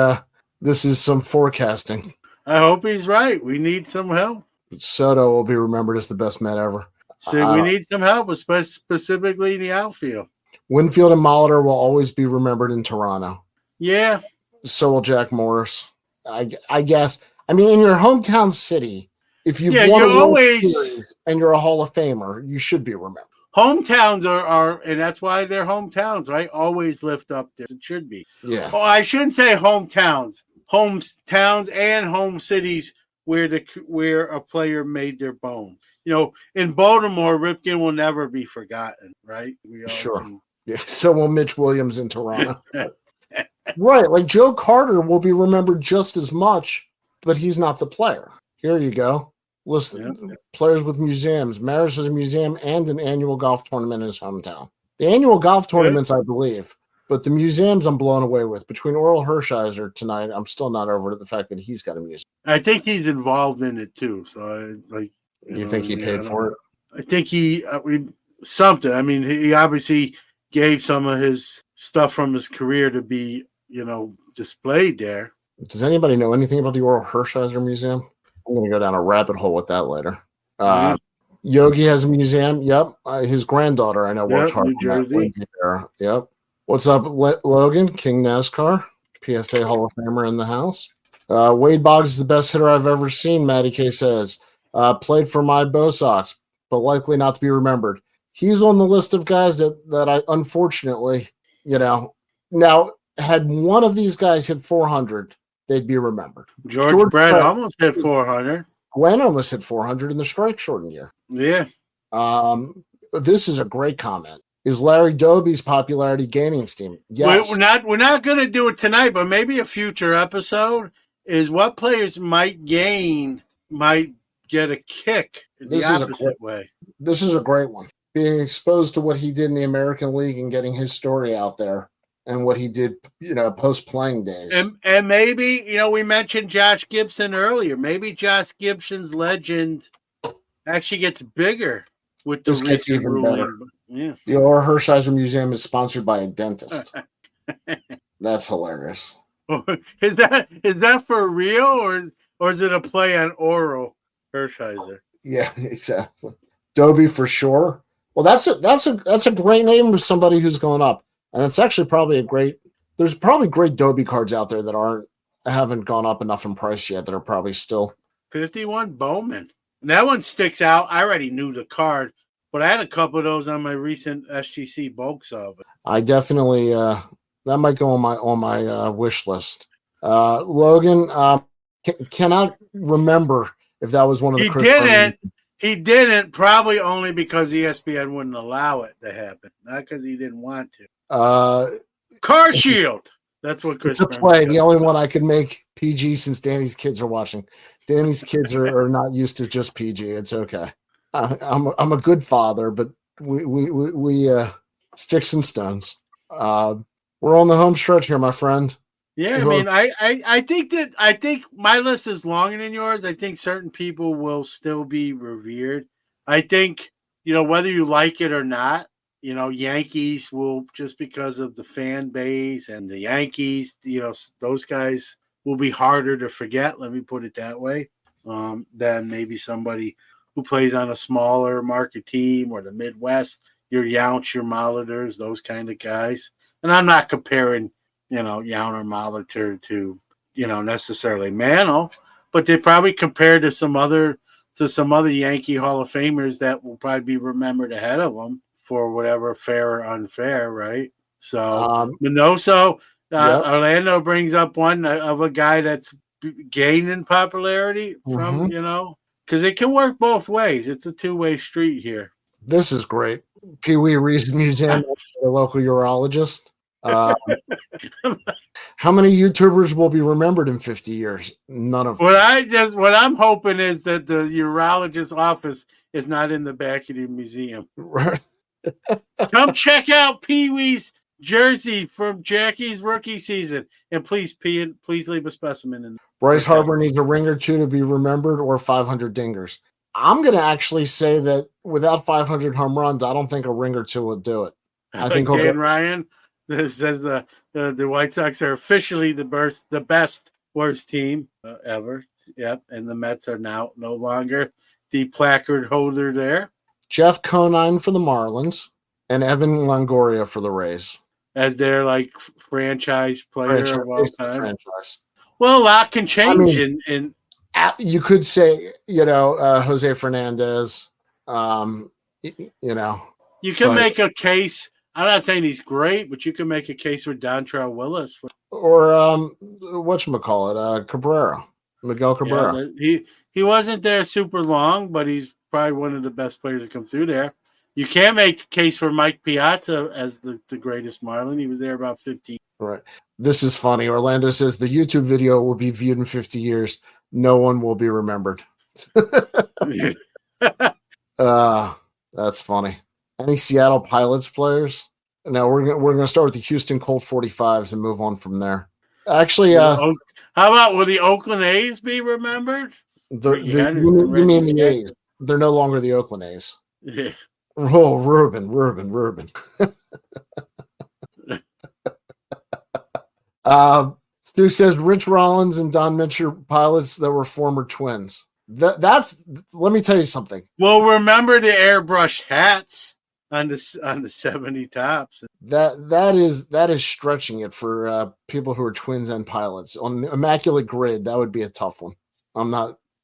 this is some forecasting. I hope he's right. We need some help. Soto will be remembered as the best Met ever. So we need some help, specifically in the outfield. Winfield and Molitor will always be remembered in Toronto. Yeah. So will Jack Morris. I guess. I mean, in your hometown city, if you've won a World Series and you're a Hall of Famer, you should be remembered. Hometowns are, and that's why they're hometowns, right? Always lift up there. It should be. Yeah. Oh, I shouldn't say hometowns. Hometowns and home cities where a player made their bones. In Baltimore, Ripken will never be forgotten, right? Yeah. So will Mitch Williams in Toronto. Right. Like Joe Carter will be remembered just as much, but he's not the player. Here you go. List players with museums. Maris has a museum and an annual golf tournament in his hometown. The annual golf tournaments, I believe, but the museums I'm blown away with. Between Oral Hershiser tonight, I'm still not over the fact that he's got a museum. I think he's involved in it too. So it's like, you think he paid for it? I think he something. I mean, he obviously gave some of his stuff from his career to be, displayed there. Does anybody know anything about the Oral Hershiser Museum? I'm going to go down a rabbit hole with that later. Yogi has a museum. Yep. His granddaughter, I know, worked hard New Jersey. Yep. What's up, Logan? King NASCAR, PSA Hall of Famer in the house. Wade Boggs is the best hitter I've ever seen, Matty K says. Played for my Bo Sox, but likely not to be remembered. He's on the list of guys that I, unfortunately, now had one of these guys hit 400, they'd be remembered. George Brett almost hit 400. Gwen almost hit 400 in the strike shortened year. Yeah. This is a great comment. Is Larry Doby's popularity gaining steam? Yes. We're not going to do it tonight, but maybe a future episode is what players might get a kick in the opposite way. This is a great one. Being exposed to what he did in the American League and getting his story out there and what he did, post-playing days. And maybe, we mentioned Josh Gibson earlier. Maybe Josh Gibson's legend actually gets bigger with the this gets even ruling. better. Yeah. The Oral Hershiser Museum is sponsored by a dentist. That's hilarious. Is that for real or is it a play on Oral Hershiser? Yeah, exactly. Doby for sure. Well, that's a great name for somebody who's going up. And it's actually probably there's probably great Doby cards out there that haven't gone up enough in price yet that are probably still 51 Bowman. And that one sticks out. I already knew the card, but I had a couple of those on my recent SGC bulk sale. I definitely that might go on my wish list. Logan cannot remember if that was one of the He didn't, probably only because ESPN wouldn't allow it to happen, not because he didn't want to. Car Shield. That's what Chris. It's a play. The only one I could make PG since Danny's kids are watching. Danny's kids are not used to just PG. It's okay. I'm a good father, but we sticks and stones. We're on the home stretch here, my friend. Yeah, I mean, I think my list is longer than yours. I think certain people will still be revered. I think, whether you like it or not, Yankees will, just because of the fan base and the Yankees, those guys will be harder to forget. Let me put it that way. Than maybe somebody who plays on a smaller market team or the Midwest, your Younts, your Molitors, those kind of guys. And I'm not comparing, Yount or Molitor to, necessarily Mantle, but they probably compared to some other Yankee Hall of Famers that will probably be remembered ahead of them for whatever fair or unfair, right? So Minoso, Orlando brings up one of a guy that's gaining popularity from, because it can work both ways. It's a two-way street here. This is great. Pee Wee Reese Museum, the local urologist. How many YouTubers will be remembered in 50 years? None of them. What I'm hoping is that the urologist's office is not in the back of the museum. Right. Come check out Pee Wee's jersey from Jackie's rookie season, and please leave a specimen in there. Bryce Harper needs a ring or two to be remembered, or 500 dingers. I'm going to actually say that without 500 home runs, I don't think a ring or two would do it. I think Dan Ryan says the White Sox are officially the best worst team ever. Yep, and the Mets are now no longer the placard holder there. Jeff Conine for the Marlins and Evan Longoria for the Rays. As their franchise player of all time. Franchise. Well, a lot can change in you could say, Jose Fernandez, You can make a case. I'm not saying he's great, but you can make a case for Dontrelle Willis. Or whatchamacallit, Cabrera. Miguel Cabrera. Yeah, he wasn't there super long, but he's probably one of the best players that come through there. You can make a case for Mike Piazza as the greatest Marlin. He was there about 15. Right. This is funny. Orlando says the YouTube video will be viewed in 50 years. No one will be remembered. That's funny. Any Seattle Pilots players? No, we're gonna start with the Houston Colt 45s and move on from there. Actually, how about will the Oakland A's be remembered? You mean the A's? They're no longer the Oakland A's. Yeah. Oh, Reuben. Stu says Rich Rollins and Don Mitchell are pilots that were former twins. That's. Let me tell you something. Well, remember the airbrush hats on the 70 tops. That is stretching it for people who are twins and pilots. On the Immaculate Grid, that would be a tough one.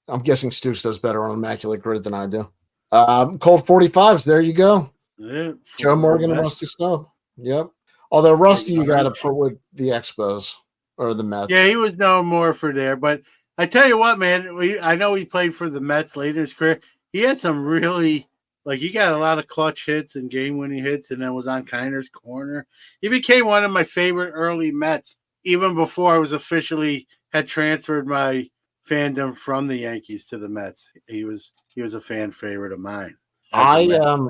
I'm guessing Stooks does better on Immaculate Grid than I do. Colt 45s, there you go. Yeah, Joe Morgan and Rusty Snub. Yep. Although Rusty, you got to put with the Expos or the Mets. Yeah, he was known more for there. But I tell you what, man, I know he played for the Mets later in his career. He had some really, he got a lot of clutch hits and game-winning hits, and then was on Kiner's corner. He became one of my favorite early Mets, even before I was officially had transferred my fandom from the Yankees to the Mets. He was a fan favorite of mine. I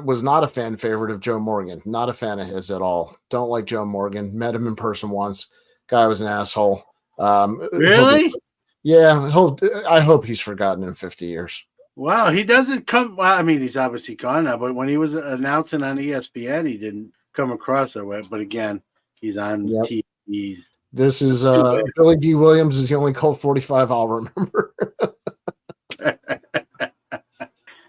was not a fan favorite of Joe Morgan. Not a fan of his at all. Don't like Joe Morgan. Met him in person once. Guy was an asshole. Really? I hope he's forgotten in 50 years. Wow, he doesn't come. Well, I mean, he's obviously gone now, but when he was announcing on ESPN, he didn't come across that way. But again, he's on TV. This is Billy D. Williams is the only Colt 45 I'll remember.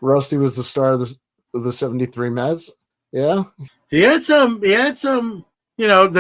Rusty was the star of the 73 Mets. Yeah. He had some, the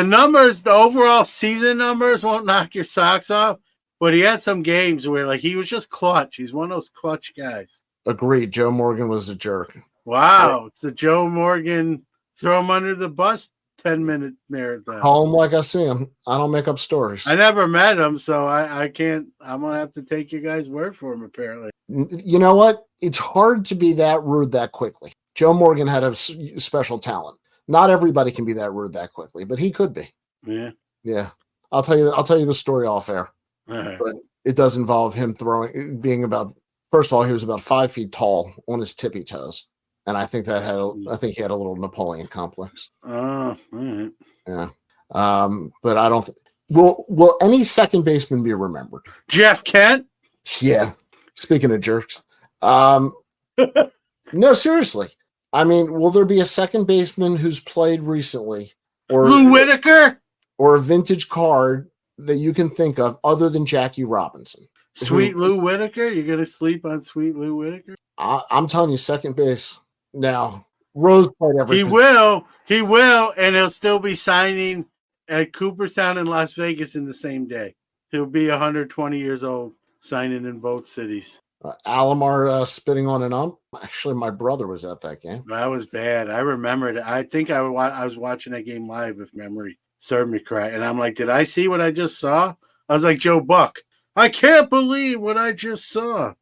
numbers, the overall season numbers won't knock your socks off, but he had some games where he was just clutch. He's one of those clutch guys. Agreed. Joe Morgan was a jerk. Wow. It's the Joe Morgan throw him under the bus 10-minute marathon. Call him like I see him. I don't make up stories. I never met him, so I can't. I'm gonna have to take your guys' word for him. Apparently, you know what? It's hard to be that rude that quickly. Joe Morgan had a special talent. Not everybody can be that rude that quickly, but he could be. Yeah. I'll tell you the story off air. Right. But it does involve him being about. First of all, he was about 5 feet tall on his tippy toes. And I think he had a little Napoleon complex. Oh, right. Yeah. But I don't think will any second baseman be remembered? Jeff Kent? Yeah. Speaking of jerks. No, seriously. I mean, will there be a second baseman who's played recently or Lou Whitaker? Or a vintage card that you can think of other than Jackie Robinson? Sweet Lou Whitaker? You're gonna sleep on Sweet Lou Whitaker? I'm telling you, second base. Now, Rose played every. He will, and he'll still be signing at Cooperstown in Las Vegas in the same day. He'll be 120 years old, signing in both cities. Alomar spitting on an ump. Actually, my brother was at that game. That was bad. I remember it. I think I was watching that game live, if memory served me correct. And I'm like, did I see what I just saw? I was like Joe Buck. I can't believe what I just saw.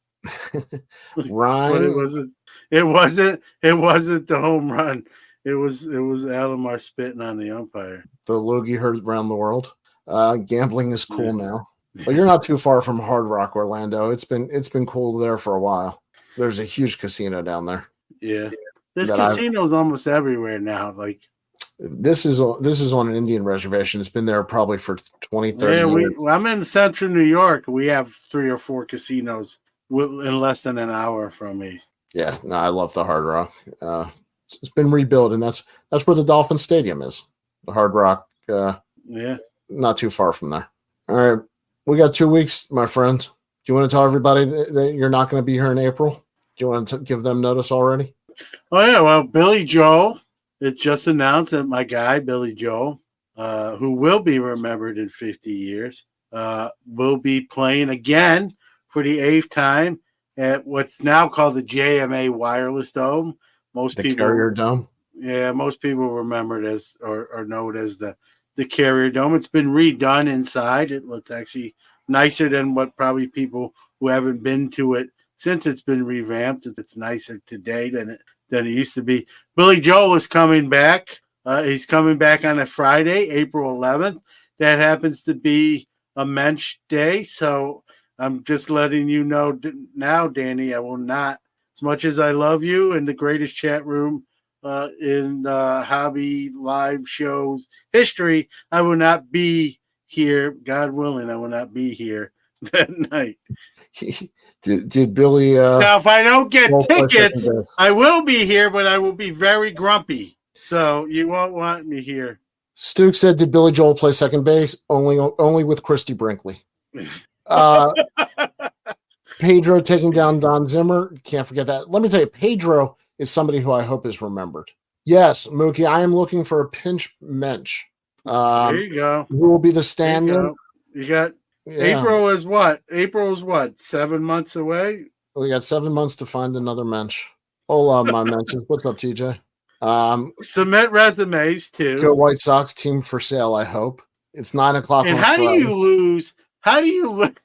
Ryan, but it wasn't the home run. It was Alomar spitting on the umpire. The loogie heard around the world. Gambling is cool now. Well, you're not too far from Hard Rock, Orlando. It's been cool there for a while. There's a huge casino down there. Yeah. There's casinos almost everywhere now. Like this is on an Indian reservation. It's been there probably for 20, 30 years. I'm in central New York. We have 3 or 4 casinos in less than an hour from me. Yeah, no, I love the Hard Rock. It's been rebuilt, and that's where the Dolphin Stadium is. The Hard Rock. Not too far from there. All right, we got 2 weeks, my friend. Do you want to tell everybody that you're not going to be here in April? Do you want to give them notice already? Oh yeah, well, Billy Joel. It just announced that my guy Billy Joel, who will be remembered in 50 years, will be playing again for the 8th time at what's now called the JMA Wireless Dome. Carrier Dome. Yeah, most people remember it as or know it as the Carrier Dome. It's been redone inside. It looks actually nicer than what probably people who haven't been to it since it's been revamped. It's nicer today than it used to be. Billy Joel is coming back. He's coming back on a Friday, April 11th. That happens to be a Mensch day. So I'm just letting you know now, Danny, I will not, as much as I love you in the greatest chat room in hobby live shows history, I will not be here. God willing, I will not be here that night. Did Billy? Now, if I don't get play tickets, second base? I will be here, but I will be very grumpy. So you won't want me here. Stuke said, "Did Billy Joel play second base? Only with Christy Brinkley." Pedro taking down Don Zimmer. Can't forget that. Let me tell you, Pedro is somebody who I hope is remembered. Yes, Mookie, I am looking for a pinch mensch. There you go. Who will be the stand-in? You got April is what? April is what? 7 months away? We got 7 months to find another mensch. Hold on, my mentions. What's up, TJ? Submit resumes too. Go White Sox, team for sale, I hope. It's 9 o'clock. And how do you lose? How do you lose?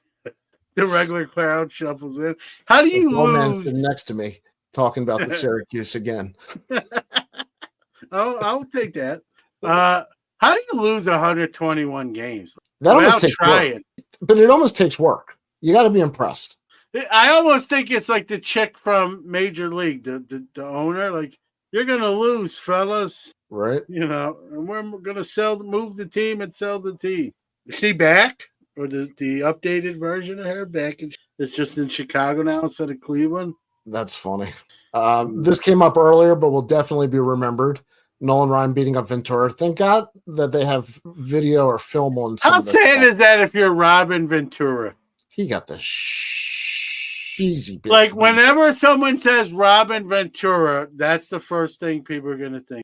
The regular crowd shuffles in. How do you lose? Next to me talking about the Syracuse again. I'll take that. How do you lose 121 games? That almost takes work. But it almost takes work. You got to be impressed. I almost think it's like the chick from Major League, the owner. Like, you're gonna lose, fellas. Right. You know, and we're gonna move the team and sell the team. Is she back? Or the updated version of her back? It's just in Chicago now instead of Cleveland. That's funny. This came up earlier, but will definitely be remembered. Nolan Ryan beating up Ventura. Thank God that they have video or film on. How sad is that if you're Robin Ventura? He got the easy bit. Like, whenever someone says Robin Ventura, that's the first thing people are going to think.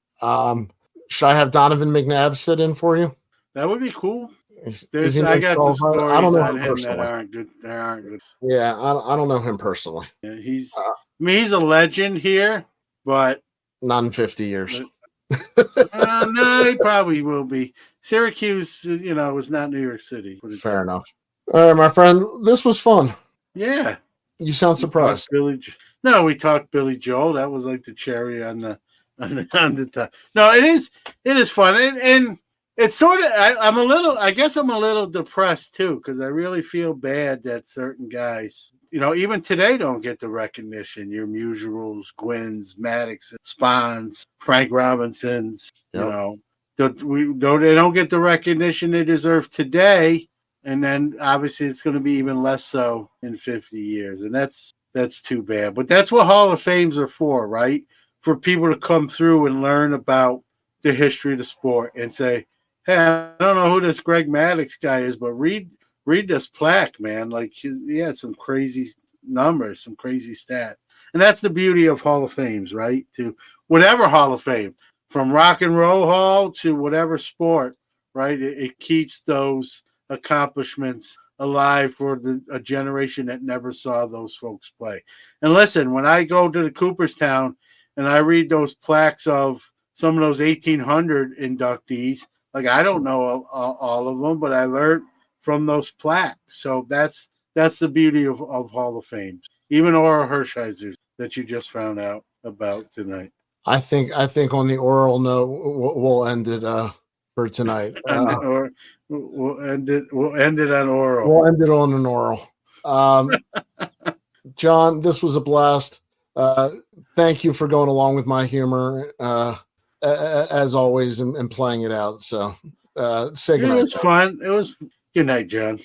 Should I have Donovan McNabb sit in for you? That would be cool. I got some stories I don't know on him that aren't good. Yeah, I don't know him personally. Yeah, he's a legend here, but not in 50 years. No, he probably will be. Syracuse, is not New York City. Fair enough. All right, my friend, this was fun. Yeah. You sound surprised. We talked Billy Joel. That was like the cherry on the top. No, it is fun, and it's sort of. I guess I'm a little depressed too, because I really feel bad that certain guys, even today, don't get the recognition. Your Musicals, Gwynns, Maddox, Spahns, Frank Robinsons. Yep. They don't get the recognition they deserve today. And then obviously it's going to be even less so in 50 years. And that's too bad. But that's what Hall of Fames are for, right? For people to come through and learn about the history of the sport and say, hey, I don't know who this Greg Maddox guy is, but read this plaque, man. Like, he had some crazy numbers, some crazy stats. And that's the beauty of Hall of Fames, right? To whatever Hall of Fame, from Rock and Roll Hall to whatever sport, right? It keeps those accomplishments alive for a generation that never saw those folks play. And listen, when I go to the Cooperstown and I read those plaques of some of those 1800 inductees, like, I don't know all of them, but I learned from those plaques. So that's the beauty of Hall of Fame. Even Oral Hershiser's that you just found out about tonight. I think on the oral note, we'll end it for tonight. We'll end it on oral. We'll end it on an oral. John, this was a blast. Thank you for going along with my humor, as always, and playing it out. So, say goodnight. It was fun. It was good night, John.